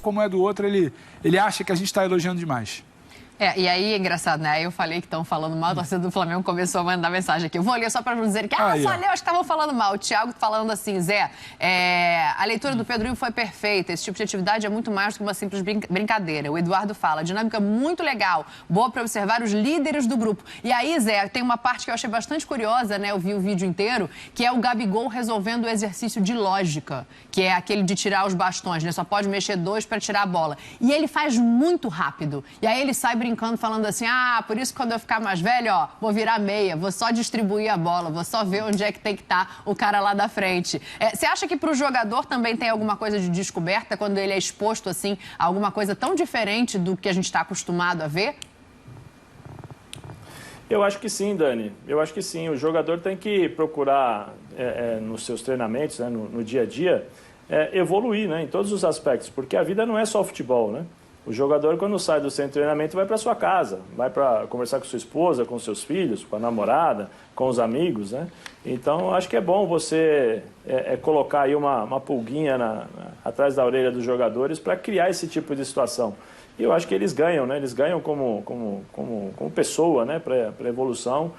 como é do outro, ele acha que a gente está elogiando demais. E aí é engraçado, né? Aí eu falei que estão falando mal, a torcida do Flamengo começou a mandar mensagem aqui. Eu vou ler só para não dizer que, só leu, acho que estavam falando mal. O Thiago falando assim, Zé, a leitura do Pedrinho foi perfeita. Esse tipo de atividade é muito mais do que uma simples brincadeira. O Eduardo fala, dinâmica muito legal, boa para observar os líderes do grupo. E aí, Zé, tem uma parte que eu achei bastante curiosa, né? Eu vi o vídeo inteiro, que é o Gabigol resolvendo o exercício de lógica, que é aquele de tirar os bastões, né? Só pode mexer 2 para tirar a bola. E ele faz muito rápido. E aí ele sai brincando, falando assim, por isso que quando eu ficar mais velho, vou virar meia, vou só distribuir a bola, vou só ver onde é que tem que estar o cara lá da frente. Você acha que para o jogador também tem alguma coisa de descoberta quando ele é exposto, assim, a alguma coisa tão diferente do que a gente está acostumado a ver? Eu acho que sim, Dani. Eu acho que sim. O jogador tem que procurar, nos seus treinamentos, né, no dia a dia, evoluir, né, em todos os aspectos, porque a vida não é só futebol, né? O jogador, quando sai do centro de treinamento, vai para sua casa, vai para conversar com sua esposa, com seus filhos, com a namorada, com os amigos, né? Então, acho que é bom você colocar aí uma pulguinha atrás da orelha dos jogadores para criar esse tipo de situação. E eu acho que eles ganham, né? Eles ganham como pessoa, né? Para a evolução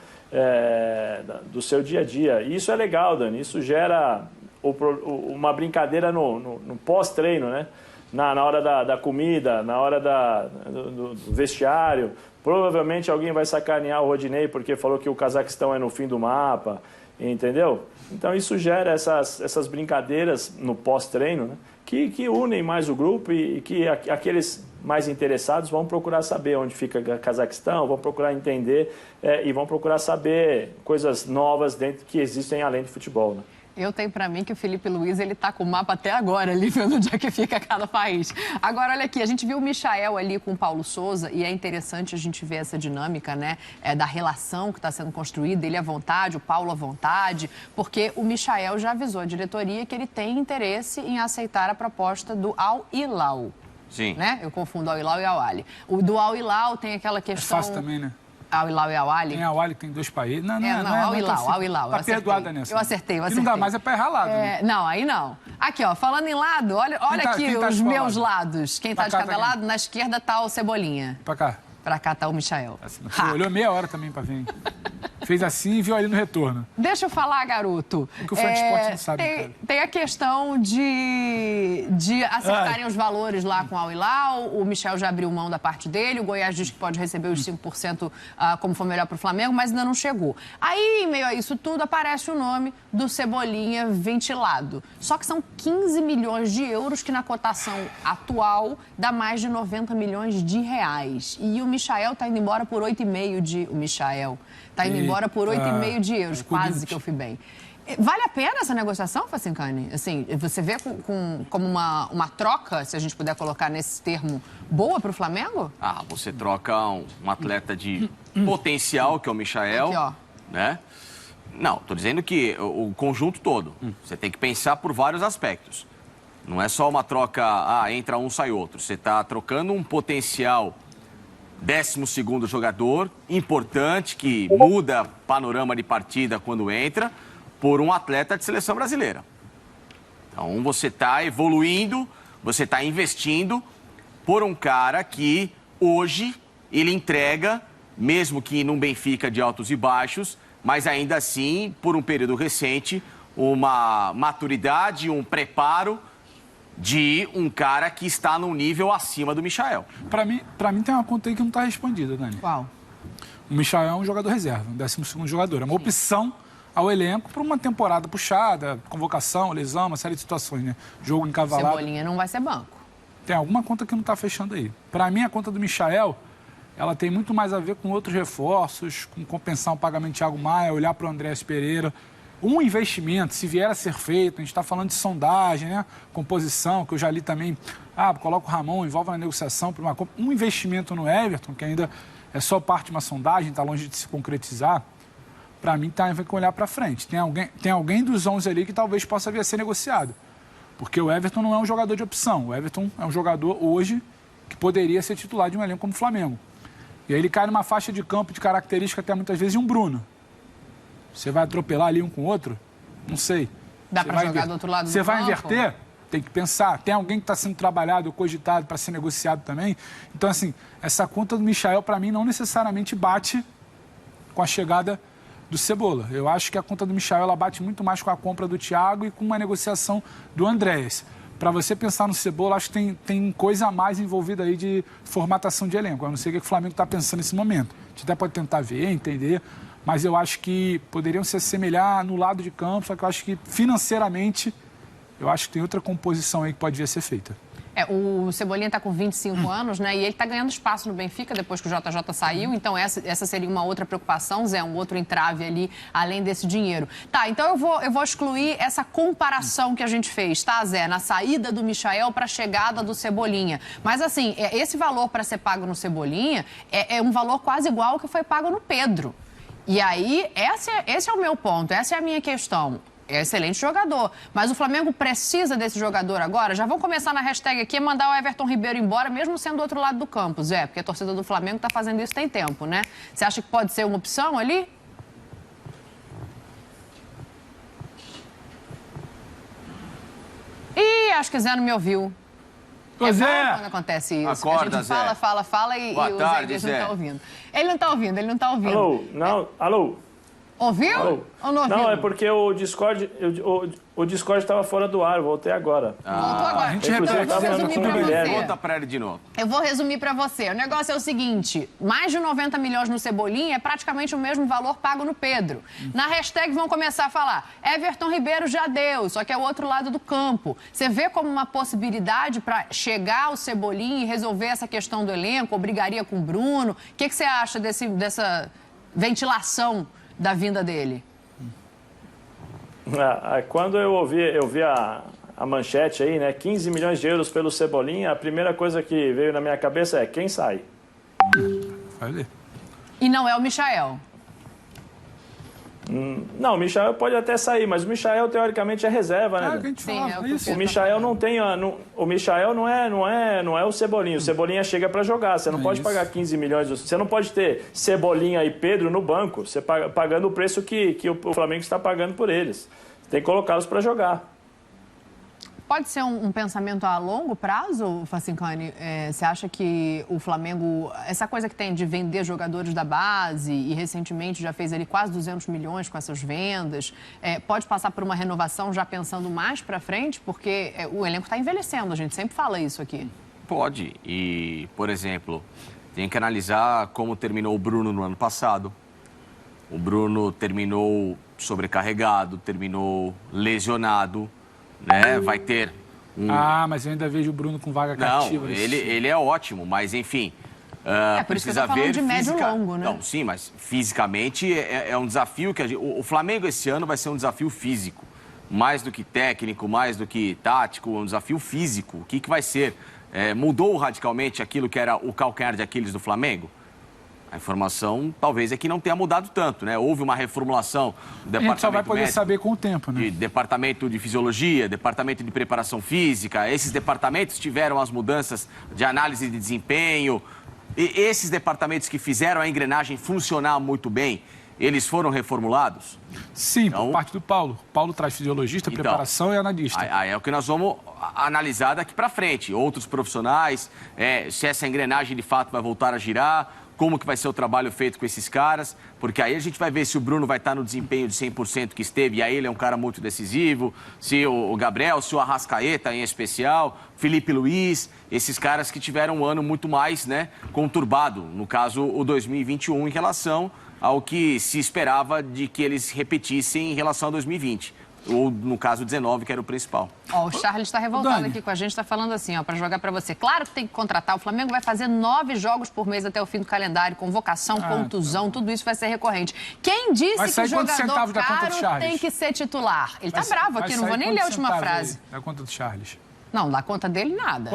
do seu dia a dia. E isso é legal, Dani. Isso gera uma brincadeira no pós-treino, né? Na hora da comida, na hora do vestiário. Provavelmente alguém vai sacanear o Rodinei porque falou que o Cazaquistão é no fim do mapa, entendeu? Então isso gera essas brincadeiras no pós-treino, né? que unem mais o grupo e que aqueles mais interessados vão procurar saber onde fica o Cazaquistão, vão procurar entender e vão procurar saber coisas novas que existem além do futebol, né? Eu tenho para mim que o Felipe Luiz, ele tá com o mapa até agora ali, vendo onde é que fica cada país. Agora, olha aqui, a gente viu o Michael ali com o Paulo Souza e é interessante a gente ver essa dinâmica, né, da relação que está sendo construída, ele à vontade, o Paulo à vontade, porque o Michael já avisou a diretoria que ele tem interesse em aceitar a proposta do Al Hilal. Sim. Né? Eu confundo Al Hilal e Al Ahly. O do Al Hilal tem aquela questão... É fácil também, né? Al Hilal e Al Ahly? Tem Al Ahly, tem 2 países. Não, Al Hilal, Al Hilal. Tá perdoada nessa. Eu acertei. E não dá mais para errar lado. Né? Não, aí não. Aqui, falando em lado, olha aqui os meus lados. Quem tá de cada lado, na esquerda tá o Cebolinha. Pra cá. Pra cá tá o Michael. Você olhou meia hora também pra ver. Fez assim e viu ali no retorno. Deixa eu falar, garoto. O que o Fred Sport não sabe. Tem a questão de acertarem os valores lá com o Al Hilal. O Michel já abriu mão da parte dele. O Goiás diz que pode receber os 5% como for melhor para o Flamengo, mas ainda não chegou. Aí, em meio a isso tudo, aparece o nome do Cebolinha ventilado. Só que são 15 milhões de euros, que na cotação atual dá mais de 90 milhões de reais. E o Michael está indo embora por 8,5 de... O Michael está indo embora por 8,5 de euros, quase que eu fui bem. Vale a pena essa negociação, Facincani? Assim, você vê como uma troca, se a gente puder colocar nesse termo, boa para o Flamengo? Você troca um atleta de potencial, que é o Michael, aqui, ó. Né? Não, estou dizendo que o conjunto todo. Você tem que pensar por vários aspectos. Não é só uma troca, entra um, sai outro. Você está trocando um potencial 12º jogador, importante, que muda panorama de partida quando entra, por um atleta de seleção brasileira. Então, você está evoluindo, você está investindo por um cara que, hoje, ele entrega, mesmo que num Benfica de altos e baixos, mas ainda assim, por um período recente, uma maturidade, um preparo de um cara que está num nível acima do Michael. Pra mim tem uma conta aí que não está respondida, Dani. Qual? O Michael é um jogador reserva, um 12º jogador. É uma opção ao elenco para uma temporada puxada, convocação, lesão, uma série de situações, né? Jogo encavalado. Cebolinha não vai ser banco. Tem alguma conta que não está fechando aí. Para mim, a conta do Michael, ela tem muito mais a ver com outros reforços, com compensar um pagamento de Thiago Maia, olhar para o Andrés Pereira. Um investimento, se vier a ser feito, a gente está falando de sondagem, né? Composição, que eu já li também, coloca o Ramon, envolve na negociação para uma compra. Um investimento no Everton, que ainda é só parte de uma sondagem, está longe de se concretizar, para mim tem que olhar para frente. Tem alguém dos 11 ali que talvez possa vir a ser negociado. Porque o Everton não é um jogador de opção. O Everton é um jogador hoje que poderia ser titular de um elenco como o Flamengo. E aí ele cai numa faixa de campo de característica até muitas vezes de um Bruno. Você vai atropelar ali um com o outro? Não sei. Dá para jogar do outro lado do campo? Você vai inverter? tem que pensar. Tem alguém que está sendo trabalhado ou cogitado para ser negociado também. Então, assim, essa conta do Michael, para mim, não necessariamente bate com a chegada do Cebola. Eu acho que a conta do Michael ela bate muito mais com a compra do Thiago e com uma negociação do Andréas. Para você pensar no Cebola, acho que tem coisa a mais envolvida aí de formatação de elenco. Eu não sei o que o Flamengo está pensando nesse momento. A gente até pode tentar ver, entender, mas eu acho que poderiam se assemelhar no lado de campo, só que eu acho que financeiramente, eu acho que tem outra composição aí que pode vir a ser feita. O Cebolinha está com 25 anos, né? E ele está ganhando espaço no Benfica depois que o JJ saiu. Então, essa seria uma outra preocupação, Zé, um outro entrave ali, além desse dinheiro. Tá, então eu vou excluir essa comparação que a gente fez, tá, Zé? Na saída do Michael para a chegada do Cebolinha. Mas, assim, esse valor para ser pago no Cebolinha é um valor quase igual ao que foi pago no Pedro. E aí, esse é o meu ponto, essa é a minha questão. É excelente jogador, mas o Flamengo precisa desse jogador agora? Já vão começar na hashtag aqui, mandar o Everton Ribeiro embora, mesmo sendo do outro lado do campo, Zé, porque a torcida do Flamengo está fazendo isso tem tempo, né? Você acha que pode ser uma opção ali? Ih, acho que Zé não me ouviu. Pois é. Quando acontece isso. Acorda, a gente fala e Boa o tarde, Zé não está ouvindo. Ele não está ouvindo. Alô? Não, alô? Ouviu? Alô? Ou não ouviu? Não, é porque o Discord estava fora do ar, eu voltei agora. Voltou agora. A gente Então, repete, eu vou Zé, resumir com para o Guilherme. você. Conta pra ele de novo. Eu vou resumir para você. O negócio é o seguinte, mais de 90 milhões no Cebolinha é praticamente o mesmo valor pago no Pedro. Na hashtag vão começar a falar, Everton Ribeiro já deu, só que é o outro lado do campo. Você vê como uma possibilidade para chegar ao Cebolinha e resolver essa questão do elenco, ou brigaria com o Bruno? O que você acha dessa ventilação da vinda dele? Quando eu vi a manchete aí, né, 15 milhões de euros pelo Cebolinha, a primeira coisa que veio na minha cabeça é quem sai? Vai ver. E não é o Michael. Não, o Michael pode até sair, mas o Michael teoricamente é reserva, né? Que a gente Sim, fala, é o que é isso. O Michael não tem o Michael não é o Cebolinha. O Cebolinha chega para jogar. Você não pode isso. pagar 15 milhões. Você não pode ter Cebolinha e Pedro no banco. Você pagando o preço que o Flamengo está pagando por eles. Tem que colocá-los para jogar. Pode ser um pensamento a longo prazo, Facincani? Você acha que o Flamengo, essa coisa que tem de vender jogadores da base e recentemente já fez ali quase 200 milhões com essas vendas, pode passar por uma renovação já pensando mais para frente? Porque o elenco está envelhecendo, a gente sempre fala isso aqui. Pode. E, por exemplo, tem que analisar como terminou o Bruno no ano passado. O Bruno terminou sobrecarregado, terminou lesionado. Né? Vai ter mas eu ainda vejo o Bruno com vaga cativa. Não, ele é ótimo, mas enfim... por isso que eu tô falando de médio e longo, né? Não, sim, mas fisicamente é um desafio que o Flamengo esse ano vai ser um desafio físico. Mais do que técnico, mais do que tático, um desafio físico. O que vai ser? Mudou radicalmente aquilo que era o calcanhar de Aquiles do Flamengo? A informação, talvez, é que não tenha mudado tanto, né? Houve uma reformulação do departamento A gente só vai poder médico, saber com o tempo, né? de departamento de fisiologia, departamento de preparação física. Esses departamentos tiveram as mudanças de análise de desempenho. E esses departamentos que fizeram a engrenagem funcionar muito bem, eles foram reformulados? Sim, Então, por parte do Paulo. O Paulo traz fisiologista, preparação e analista. Aí é o que nós vamos analisar daqui para frente. Outros profissionais, se essa engrenagem de fato vai voltar a girar, como que vai ser o trabalho feito com esses caras, porque aí a gente vai ver se o Bruno vai estar no desempenho de 100% que esteve, e aí ele é um cara muito decisivo, se o Gabriel, se o Arrascaeta em especial, Felipe Luiz, esses caras que tiveram um ano muito mais, né, conturbado, no caso o 2021, em relação ao que se esperava de que eles repetissem em relação a 2020. Ou, no caso, 19, que era o principal. O Charles está revoltado aqui com a gente, está falando assim, para jogar para você. Claro que tem que contratar. O Flamengo vai fazer 9 jogos por mês até o fim do calendário. Convocação, contusão, tudo isso vai ser recorrente. Quem disse que o jogador caro tem que ser titular? Ele está bravo aqui, não vou nem ler a última frase. Da conta do Charles. Não, da conta dele, nada.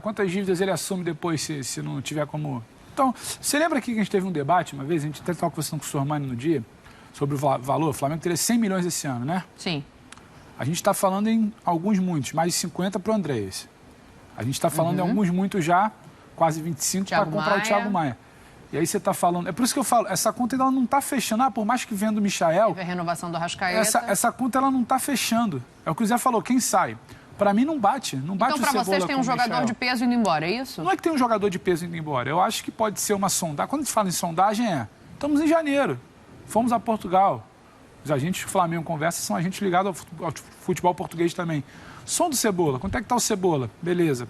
Quantas dívidas ele assume depois, se não tiver como... Então, você lembra aqui que a gente teve um debate uma vez, a gente até estava conversando com o Sormani no dia, sobre o valor, o Flamengo teria 100 milhões esse ano, né? Sim. A gente está falando em muitos, mais de 50 para o Andréas. A gente está falando em alguns muitos já, quase 25 para comprar o Thiago Maia. E aí você está falando... É por isso que eu falo, essa conta ainda não está fechando. Por mais que venda o Michael... Teve a renovação do Arrascaeta. Essa conta ela não está fechando. É o que o Zé falou, quem sai? Para mim, não bate. Não bate então, para vocês, tem um jogador de peso indo embora, é isso? Não é que tem um jogador de peso indo embora. Eu acho que pode ser uma sondagem. Quando a gente fala em sondagem, estamos em janeiro. Fomos a Portugal. Os agentes que o Flamengo conversa são agentes ligados ao futebol português também. Som do Cebola. Quanto é que está o Cebola? Beleza.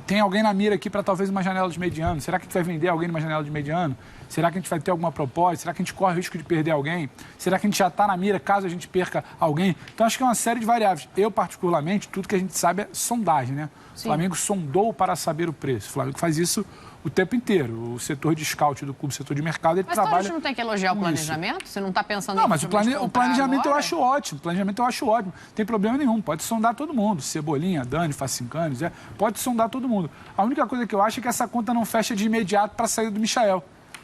Tem alguém na mira aqui para talvez uma janela de mediano? Será que a gente vai vender alguém numa janela de mediano? Será que a gente vai ter alguma proposta? Será que a gente corre o risco de perder alguém? Será que a gente já está na mira caso a gente perca alguém? Então, acho que é uma série de variáveis. Eu, particularmente, tudo que a gente sabe é sondagem, né? O Flamengo sondou para saber o preço. O Flamengo faz isso o tempo inteiro. O setor de scout do clube, o setor de mercado, ele trabalha. Mas a gente não tem que elogiar o planejamento? Você não está pensando Não, mas o planejamento eu acho ótimo. O planejamento eu acho ótimo. Não tem problema nenhum. Pode sondar todo mundo. Cebolinha, Dani, Facincanes, pode sondar todo mundo. A única coisa que eu acho é que essa conta não fecha de imediato para a saída do Michael.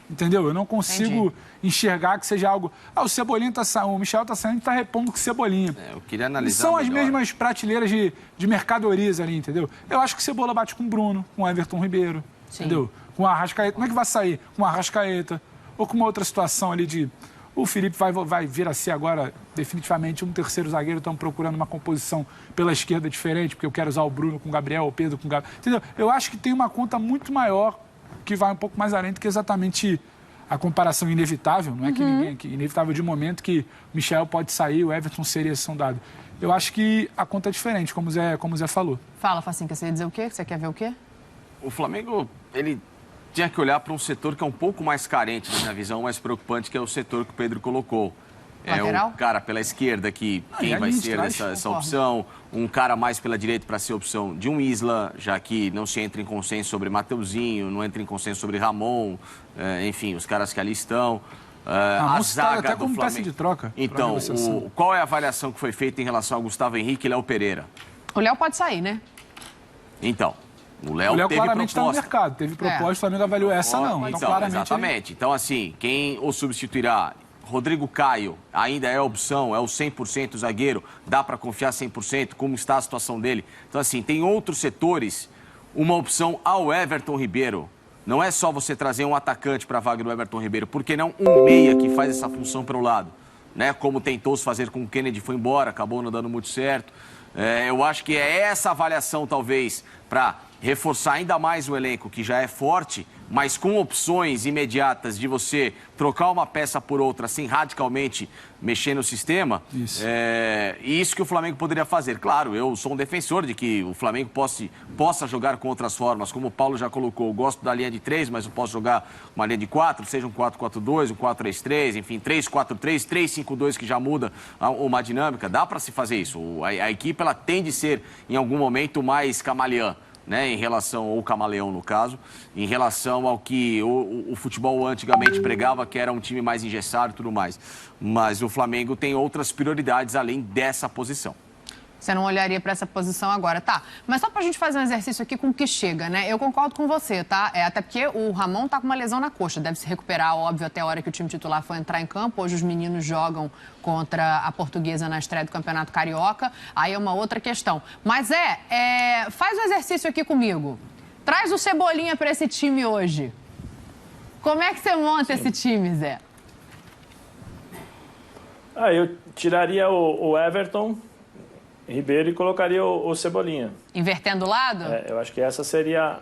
Entendeu? Eu não consigo enxergar que seja algo... o Cebolinha tá saindo, o Michael está saindo e está repondo com o Cebolinha. Eu queria analisar são as mesmas prateleiras de mercadorias ali, entendeu? Eu acho que o Cebola bate com o Bruno, com o Everton Ribeiro, entendeu? Com o Arrascaeta. Como é que vai sair? Com o Arrascaeta. Ou com uma outra situação ali de... O Felipe vai vir a ser agora, definitivamente, um terceiro zagueiro. Estão procurando uma composição pela esquerda diferente, porque eu quero usar o Bruno com o Gabriel, o Pedro com o Gabriel. Entendeu? Eu acho que tem uma conta muito maior que vai um pouco mais além do que exatamente a comparação inevitável. Não é que inevitável de momento que o Michael pode sair, o Everton seria sondado. Eu acho que a conta é diferente, como o Zé falou. Fala, Facinca, você ia dizer o quê? Você quer ver o quê? O Flamengo, ele tinha que olhar para um setor que é um pouco mais carente, na minha visão, mais preocupante, que é o setor que o Pedro colocou. Lateral? É o cara pela esquerda que quem vai ser essa opção, um cara mais pela direita para ser opção de um Isla, já que não se entra em consenso sobre Mateuzinho, não entra em consenso sobre Ramon, enfim, os caras que ali estão. A zaga até do como Flamengo. Peça de troca. Então, qual é a avaliação que foi feita em relação ao Gustavo Henrique e Léo Pereira? O Léo pode sair, né? Então, o Léo teve claramente está no proposta. mercado, teve proposta, o Flamengo avaliou essa não. Então, claramente exatamente. Então, assim, quem o substituirá? Rodrigo Caio ainda é opção, é o 100% zagueiro, dá para confiar 100%, como está a situação dele. Então, assim, tem outros setores, uma opção ao Everton Ribeiro. Não é só você trazer um atacante para a vaga do Everton Ribeiro, por que não um meia que faz essa função pelo lado? Né? Como tentou se fazer com o Kennedy, foi embora, acabou não dando muito certo. Eu acho que é essa avaliação, talvez, para reforçar ainda mais o elenco, que já é forte, mas com opções imediatas de você trocar uma peça por outra, sem radicalmente mexer no sistema. Isso que o Flamengo poderia fazer. Claro, eu sou um defensor de que o Flamengo possa jogar com outras formas, como o Paulo já colocou. Eu gosto da linha de 3, mas eu posso jogar uma linha de 4, seja um 4-4-2, um 4-3-3, enfim, 3-4-3, 3-5-2, que já muda uma dinâmica. Dá para se fazer isso. A equipe ela tende a ser, em algum momento, mais camaleã. Né, em relação, ou camaleão no caso, em relação ao que o futebol antigamente pregava, que era um time mais engessado e tudo mais. Mas o Flamengo tem outras prioridades além dessa posição. Você não olharia para essa posição agora, tá? Mas só para a gente fazer um exercício aqui com o que chega, né? Eu concordo com você, tá? Até porque o Ramon tá com uma lesão na coxa, deve se recuperar, óbvio, até a hora que o time titular for entrar em campo. Hoje os meninos jogam contra a Portuguesa na estreia do Campeonato Carioca. Aí é uma outra questão. Mas faz um exercício aqui comigo. Traz o Cebolinha para esse time hoje. Como é que você monta esse time, Zé? Eu tiraria o Everton Ribeiro e colocaria o Cebolinha. Invertendo o lado? Eu acho que essa seria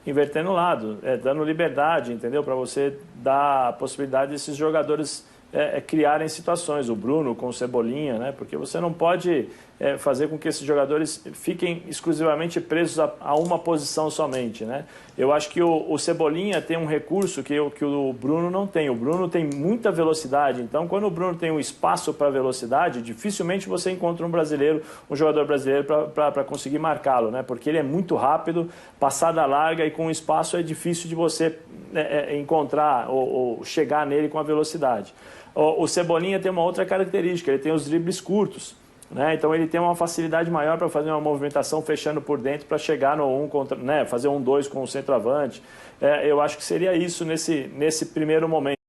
invertendo o lado, dando liberdade, entendeu? Para você dar a possibilidade desses jogadores criarem situações. O Bruno com o Cebolinha, né? Porque você não pode fazer com que esses jogadores fiquem exclusivamente presos a uma posição somente, né? Eu acho que o Cebolinha tem um recurso que o Bruno não tem. O Bruno tem muita velocidade, então quando o Bruno tem um espaço para velocidade, dificilmente você encontra um jogador brasileiro para conseguir marcá-lo, né? Porque ele é muito rápido, passada larga, e com espaço é difícil de você encontrar ou chegar nele com a velocidade. O Cebolinha tem uma outra característica, ele tem os dribles curtos. Né? Então ele tem uma facilidade maior para fazer uma movimentação fechando por dentro para chegar no 1 contra, né? Fazer 1-2 com o centroavante. Eu acho que seria isso nesse primeiro momento.